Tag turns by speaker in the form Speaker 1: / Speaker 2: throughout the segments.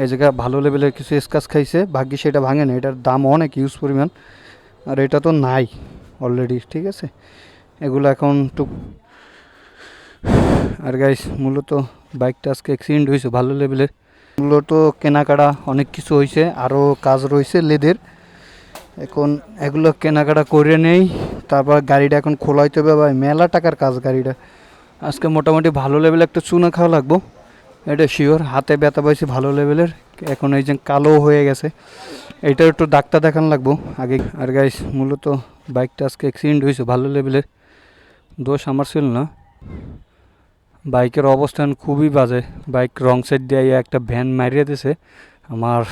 Speaker 1: এই জায়গায় ভালো লেভেলের কিছু স্ক্র্যাচ খাইছে, ভাগ্যি সেটা ভাঙে না। এটার দাম অনেক ইউজ পরিমাণ, আর এটা তো নাই অলরেডি, ঠিক আছে। এগুলো এখন টুক। আর গাইস মূলত বাইকটা আজকে অ্যাক্সিডেন্ট হয়েছে ভালো লেভেলের। মূলত কেনাকাটা অনেক কিছু হয়েছে, আরও কাজ রয়েছে লেদের। এখন এগুলো কেনাকাটা করে নেই, তারপর গাড়িটা এখন খোলাইতে হবে ভাই, মেলা টাকার কাজ গাড়িটা। আজকে মোটামুটি ভালো লেভেলে একটা চুনা খাওয়া লাগবো, এটা শিওর। হাতে ব্যথা পাইছি ভালো লেভেলের, এখন এই যে কালো হয়ে গেছে, এইটা একটু ডাক্তার দেখান লাগবো আগে। আর গাইস মূলত বাইকটা আজকে অ্যাক্সিডেন্ট হয়েছে ভালো লেভেলের, দোষ আমার ছিল না। বাইকের অবস্থান খুবই বাজে, বাইক রং সাইড দিয়ে একটা ভ্যান মারিয়ে দিয়েছে। আমার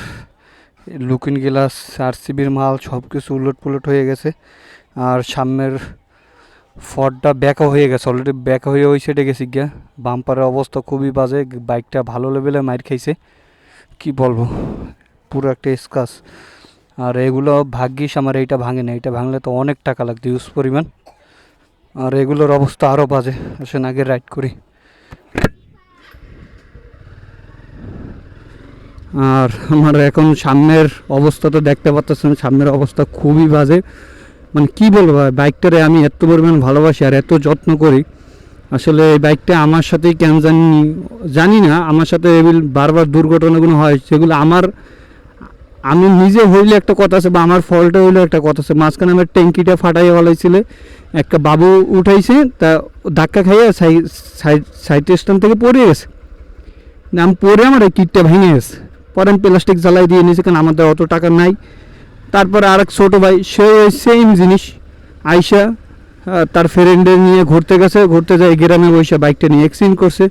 Speaker 1: লুকিং গ্লাস, আরসিবির মাল সব কিছু উলট পুলট হয়ে গেছে। আর সামনের ফর্ডটা ব্যাকা হয়ে গেছে, অলরেডি ব্যাকা হয়ে ওই সাইডে গেছি গিয়া। বাম্পারের অবস্থা খুবই বাজে, বাইকটা ভালো লেভেলে মাইর খাইছে, কি বলবো, পুরো একটা স্কাচ। আর এগুলো ভাগ্যিস আমার এইটা ভাঙে না, এইটা ভাঙলে তো অনেক টাকা লাগতো ইউজ পরিমাণ। আর এগুলোর অবস্থা আরও বাজে, আসেন আগে রাইড করি। আর আমার এখন সামনের অবস্থা তো দেখতে পাচ্ছেন, সামনের অবস্থা খুবই বাজে। মানে কি বলবো, বাইকটারে আমি এত পরিমাণ ভালোবাসি আর এত যত্ন করি। আসলে এই বাইকটা আমার সাথেই কেন জানি না, আমার সাথে বারবার দুর্ঘটনাগুলো হয়, সেগুলো আমি নিজে হইলে একটা কথা আছে, বা আমার ফল্টে হইলে একটা কথা আছে। মাঝখানে আমার ট্যাঙ্কিটা ফাটাইয়া ফেলাইছিলে, একটা বাবু উঠাইছে, তা ধাক্কা খাইয়া সাইড স্ট্যান্ড থেকে পড়ে গেছে। আমি পরে আমার এই কিটটা ভেঙে গেছে, পরে আমি প্লাস্টিক জ্বালাই দিয়ে নিয়েছি, কারণ আমাদের অত টাকা নাই। তারপরে আরেক ছোটো ভাই, সে সেম জিনিস আইসা তার ফ্রেন্ডে নিয়ে ঘুরতে গেছে, ঘুরতে যায় গ্রামে বসে বাইকটা নিয়ে অ্যাক্সিডেন্ট করছে।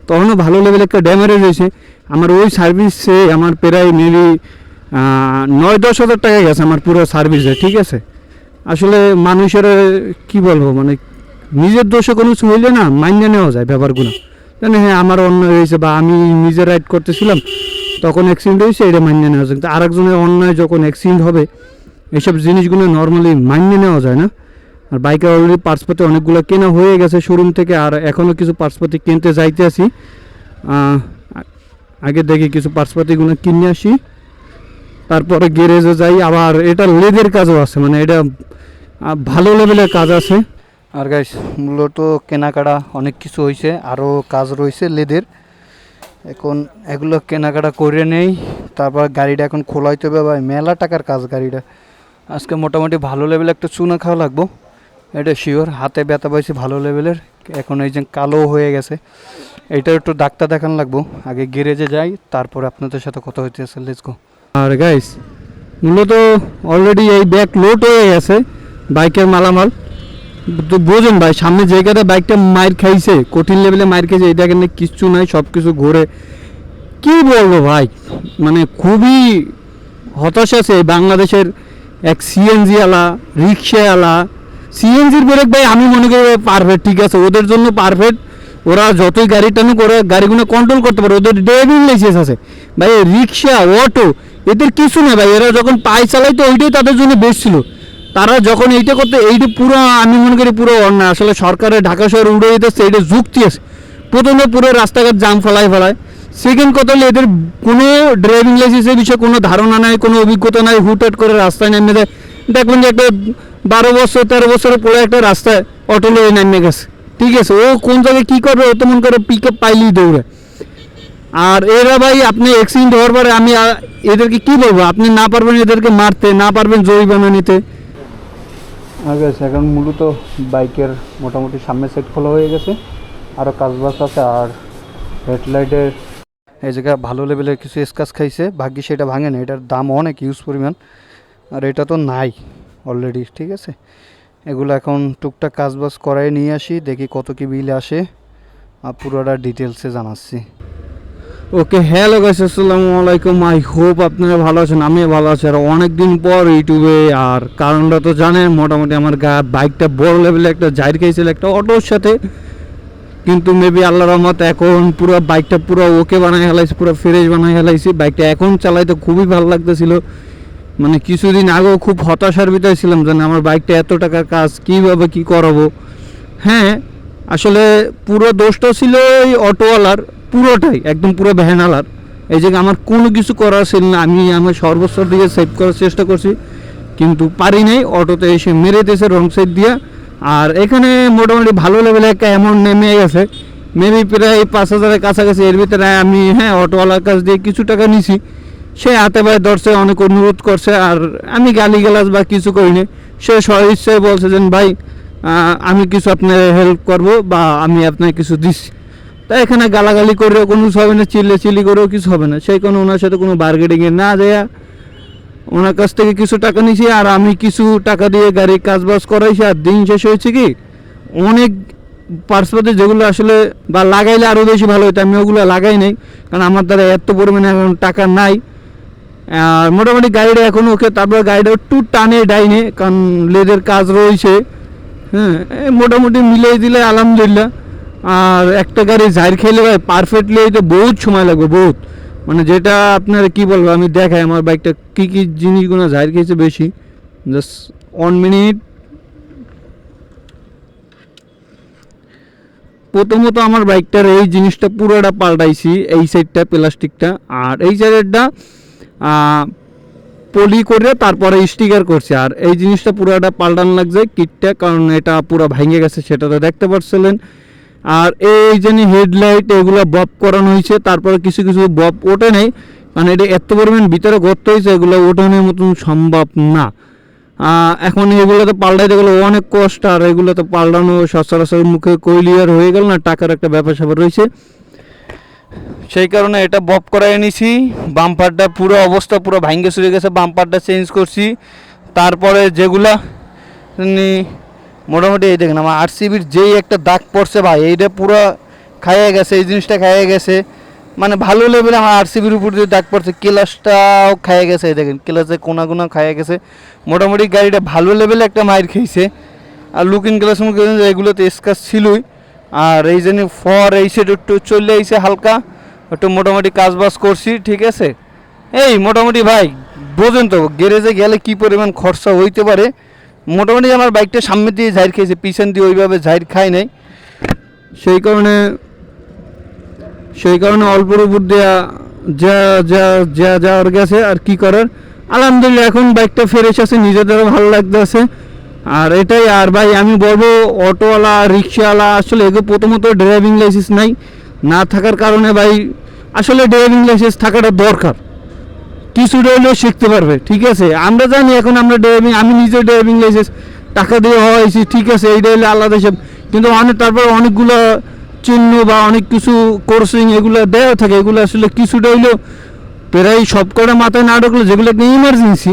Speaker 1: তখনও ভালো লেভেল একটা ড্যামেজ হয়েছে। আমার ওই সার্ভিসে আমার প্রায় মেবি 9-10 হাজার টাকা গেছে আমার পুরো সার্ভিসে, ঠিক আছে। আসলে মানুষের কি বলবো, মানে নিজের দোষে কোনো কিছু হইলে না মাইনে নেওয়া যায় ব্যাপারগুলো, জানে হ্যাঁ আমার অন্যায় হয়েছে, বা আমি নিজে রাইড করতেছিলাম তখন অ্যাক্সিডেন্ট হয়েছে, এটা মাইনে নেওয়া যায়। কিন্তু আরেকজনের অন্যায় যখন অ্যাক্সিডেন্ট হবে, এইসব জিনিসগুলো নর্মালি মাইনে নেওয়া যায় না। আর বাইকের অলরেডি পার্টসপাতি অনেকগুলো কেনা হয়ে গেছে শোরুম থেকে, আর এখনও কিছু পার্টসপাতি কিনতে যাইতে আসি। আগে দেখি কিছু পার্টসপাতিগুলো কিনে আসি, তারপরে গ্যারেজে যাই। আবার এটা লেদের কাজও আছে, মানে এটা ভালো লেভেলের কাজ আছে। আর গাইস মূলত কেনাকাটা অনেক কিছু হয়েছে, আরও কাজ রয়েছে লেদের। এখন এগুলো কেনাকাটা করে নেই, তারপর গাড়িটা এখন খোলাইতে হবে ভাই, মেলা টাকার কাজ গাড়িটা। আজকে মোটামুটি ভালো লেভেলে একটা চুনা খাওয়া লাগবো, এটা শিওর। হাতে ব্যথা পাইছি ভালো লেভেলের, এখন এই যে কালো হয়ে গেছে, এইটা একটু ডাক্তার দেখান লাগবো আগে। গ্যারেজে যাই, তারপরে আপনাদের সাথে কথা হইতেছে, লেটস গো। আর গাইস মূলত অলরেডি এই ব্যাগ লোড হয়ে গেছে বাইকের মালামাল। তো বোঝেন ভাই, সামনে জায়গাটা বাইকটা মাইর খাইছে, কঠিন লেভেলে মাইর খাইছে, এটা কিন্তু কিচ্ছু নাই, সব কিছু ঘুরে। কি বলবো ভাই, মানে খুবই হতাশা আছে বাংলাদেশের এক সিএনজি আলা, রিক্সাওয়ালা। সিএনজির ব্রেক ভাই আমি মনে করি পারফেক্ট, ঠিক আছে, ওদের জন্য পারফেক্ট। ওরা যতই গাড়ি টানুক, ওরা গাড়িগুলো কন্ট্রোল করতে পারে, ওদের ড্রাইভিং লাইসেন্স আছে। ভাই রিক্সা, অটো, এদের কিছু না ভাই। এরা যখন পায়ে চালাইতো ওইটাই তাদের জন্য বেস্ট ছিল। তারা যখন এইটা করতে, এইটা পুরো আমি মনে করি পুরো অন্যায়। আসলে সরকারের ঢাকা শহর উড়ে যেতেছে, এটা যুক্তি আছে। প্রথমে পুরো রাস্তাঘাট জাম ফেলায়। সেকেন্ড কথা হলো এদের কোনো ড্রাইভিং লাইসেন্সের বিষয়ে কোনো ধারণা নাই, কোনো অভিজ্ঞতা নাই, হুটহাট করে রাস্তায় নেমে যায়। দেখবেন যে একটা 12 বছর 13 বছরের পরে একটা রাস্তায় অটো লয়ে নেমে গেছে, ঠিক আছে। ও কোন জায়গায় কী করবে, ও তো মনে করে পিক আপ পাইলেই দৌড়ে। আর এরা ভাই আপনি অ্যাক্সিডেন্ট হওয়ার পরে আমি এদেরকে কি বলবো, আপনি না পারবেন এদেরকে মারতে, না পারবেন জরিমানা নিতে। আগে এখন মূলত বাইকের মোটামুটি সামনের সাইড খোলা হয়ে গেছে, আরও কাজবাজ আছে। আর হেডলাইটের এই জায়গায় ভালো লেভেলের কিছু স্ক্র্যাচ খাইছে, ভাগ্যি সেটা ভাঙে না। এটার দাম অনেক ইউজ পরিমাণ, আর এটা তো নাই অলরেডি, ঠিক আছে। এগুলো এখন টুকটাক কাজবাজ করাই নিয়ে আসি, দেখি কত কি বিল আসে, আর পুরোটা ডিটেলসে জানাচ্ছি। ওকে, হ্যালো গাইস, আসসালামু আলাইকুম। আই হোপ আপনারা ভালো আছেন, আমি ভালো আছি। আর অনেক দিন পর ইউটিউবে, আর কারণটা তো জানেন, মোটামুটি আমার বাইকটা বড় লেভেলে একটা জাইর খাইছিল একটা অটোর সাথে। কিন্তু মেবি আল্লাহর রহমত এখন পুরো বাইকটা পুরো ওকে বানাই ফেলাইছি, পুরো ফ্রেশ বানাই ফেলাইছি। বাইকটা এখন চালাইতে খুবই ভালো লাগতেছিল। মানে কিছুদিন আগেও খুব হতাশার ভিতরে ছিলাম, যেন আমার বাইকটা এত টাকার কাজ কীভাবে কী করাবো। হ্যাঁ, আসলে পুরো দোষটা ছিল ওই অটোওয়ালার, পুরোটাই একদম পুরো ভ্যানওয়ালার। এই জায়গায় আমার কোনো কিছু করার ছিল না, আমি আমার সর্বোচ্চ দিকে সেভ করার চেষ্টা করছি কিন্তু পারি নাই। অটোতে এসে মেরে দিয়েছে রং সাইড দিয়ে। আর এখানে মোটামুটি ভালো লেভেলে একটা অ্যামাউন্ট নেমে গেছে, মেবি প্রায় 5,000-এর কাছাকাছি। এর ভিতরে আমি অটোওয়ালার কাছ দিয়ে কিছু টাকা নিছি, সে হাতে পায়ে ধরছে, অনেক অনুরোধ করছে, আর আমি গালিগালাজ বা কিছু করিনি। সে স্বইচ্ছায় বলছে যে ভাই আমি কিছু আপনার হেল্প করব বা আমি আপনার কিছু দিচ্ছি। তাই এখানে গালাগালি করেও কোনো কিছু হবে না, চিল্লি করেও কিছু হবে না। সেই কোনো ওনার সাথে কোনো বার্গেনিংয়ে না দেয়া, ওনার কাছ থেকে কিছু টাকা নিয়েছি আর আমি কিছু টাকা দিয়ে গাড়ির কাজবাজ করাইছি। আর দিন শেষ হয়েছে কি, অনেক পার্সপাতি যেগুলো আসলে বা লাগাইলে আরও বেশি ভালো হতো, আমি ওগুলো লাগাই নাই কারণ আমার দ্বারা এত পরিমাণে এখন টাকা নাই। আর মোটামুটি গাড়িটা এখন ওকে, তারপর গাড়িটা একটু টানে ডাইনে কারণ লেদের কাজ রয়েছে। মোটামুটি মিলিয়ে দিলে আলহামদুলিল্লাহ। আর একটা গাড়ি ঝাড় খেলে ভাই পারফেক্টলি এইটা বহুত সময় লাগবে, বহুত, মানে যেটা আপনার কি বলবো, আমি দেখাই আমার বাইকটা কী কী জিনিসগুলো ঝাড় খেয়েছে বেশি। Just 1 minute. প্রথমত আমার বাইকটার এই জিনিসটা পুরোটা পাল্টাইছি, এই সাইডটা প্লাস্টিকটা, আর এই সাইডটা পলি করে তারপরে স্টিকার করছে। আর এই জিনিসটা পুরোটা পাল্টানো লাগছে কিটটা, কারণ এটা পুরো ভেঙে গেছে, সেটা তো দেখতে পাচ্ছিলেন। আর এই যে হেডলাইট এগুলো বব করানো হয়েছে, তারপরে কিছু কিছু বব ওঠে নেই কারণ এটা এত পরিমাণ ভিতরে গর্ত হয়েছে, এগুলো ওঠানোর মতন সম্ভব না। এখন এগুলো তো পাল্টাইতে গেলে অনেক কষ্ট, আর এগুলো তো পাল্টানো সচরাচর মুখে কইলিয়ার হয়ে গেল না, টাকার একটা ব্যাপার স্যাপার রয়েছে। সেই কারণে এটা বব করাই নিছি। বাম্পারটা পুরো অবস্থা পুরো ভাঙ্গে চুরে গেছে, বাম্পারটা চেঞ্জ করছি। তারপরে যেগুলা মোটামুটি এই দেখেন আমার RCBর যেই একটা দাগ পড়ছে ভাই, এইটা পুরো খাইয়ে গেছে, এই জিনিসটা খাইয়ে গেছে, মানে ভালো লেভেলে আমার RCBর উপর দিয়ে দাগ পড়ছে। ক্লাসটাও খাইয়ে গেছে, এই দেখেন ক্লাসে কোনা খাইয়ে গেছে। মোটামুটি গাড়িটা ভালো লেভেলে একটা মাইর খেয়েছে। আর লুকিং গ্লাস এগুলোতে স্কাচ ছিলই। আর এই জন্য এই সাইড একটু চলে আইছে হালকা, একটু মোটামুটি কাজবাজ করছি, ঠিক আছে। এই মোটামুটি ভাই বোঝেন তো গ্যারেজে গেলে কি পরিমাণ খরচা হইতে পারে। মোটামুটি আমার বাইকটা সামনে দিয়ে ঝাইর খেয়েছে, পিছন দিয়ে ওইভাবে ঝাইর খাই নাই। সেই কারণে অল্পর উপর দেওয়া যাওয়ার গেছে। আর কি করার, আলহামদুলিল্লাহ এখন বাইকটা ফ্রেশ আছে, নিজেদেরও ভালো লাগতেছে। আর এটাই। আর ভাই আমি বলবো অটোওয়ালা রিক্সাওয়ালা আসলে এগুলো প্রথমত ড্রাইভিং লাইসেন্স না থাকার কারণে ভাই আসলে ড্রাইভিং লাইসেন্স থাকাটা দরকার, কিছুটা হলেও শিখতে পারবে, ঠিক আছে। আমরা জানি এখন আমরা আমি নিজে ড্রাইভিং লাইসেন্স টাকা দিয়ে হয়েছি, ঠিক আছে, এইটা হলে আলাদা হিসাব। কিন্তু তারপর অনেকগুলো চিহ্ন বা অনেক কিছু কোর্সিং এগুলো দেওয়া থাকে, এগুলো আসলে কিছুটা হইলেও প্রায় সব কটা মাথায় না ঢুকলে যেগুলো ইমার্জেন্সি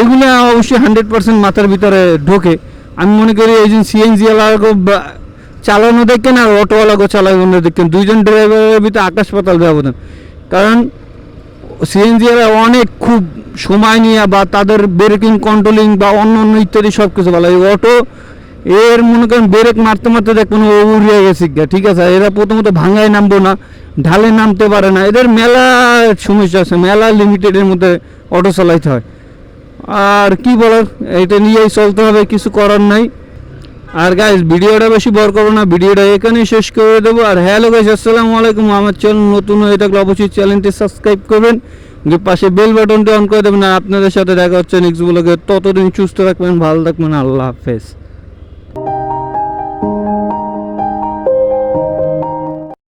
Speaker 1: এগুলো অবশ্যই 100% মাথার ভিতরে ঢোকে। আমি মনে করি এই যে CNG চালানো দেখেন আর অটোওয়ালাকে চালানো দেখেন, দুইজন ড্রাইভারের ভিতরে আকাশ পাতাল ব্যবধান। কারণ CNG অনেক খুব সময় নিয়ে বা তাদের ব্রেকিং কন্ট্রোলিং বা অন্য ইত্যাদি সব কিছু ভালো। অটো এর মনে করেন ব্রেক মারতে দেখবেন ও উড়িয়ে গেছে, ঠিক আছে। এরা প্রথমত ভাঙায় নামবো না, ঢালে নামতে পারে না, এদের মেলা সমস্যা আছে, মেলা লিমিটেডের মধ্যে অটো চালাইতে হয়। আর কি বলার, এটা নিয়েই চলতে হবে, কিছু করার নাই। আর গাইস ভিডিওটা বেশি বড় করবো না, ভিডিওটা এখানেই শেষ করে দেবো। আর হ্যালো গাইস, আসসালামু আলাইকুম। আমার চ্যানেল নতুন হয়ে থাকলে অবশ্যই চ্যানেলটি সাবস্ক্রাইব করবেন, পাশে বেল বাটনটি অন করে দেবেন। আর আপনাদের সাথে দেখা হচ্ছে নেক্সট ব্লগে। ততদিন সুস্থ থাকবেন, ভালো থাকবেন, আল্লাহ হাফেজ।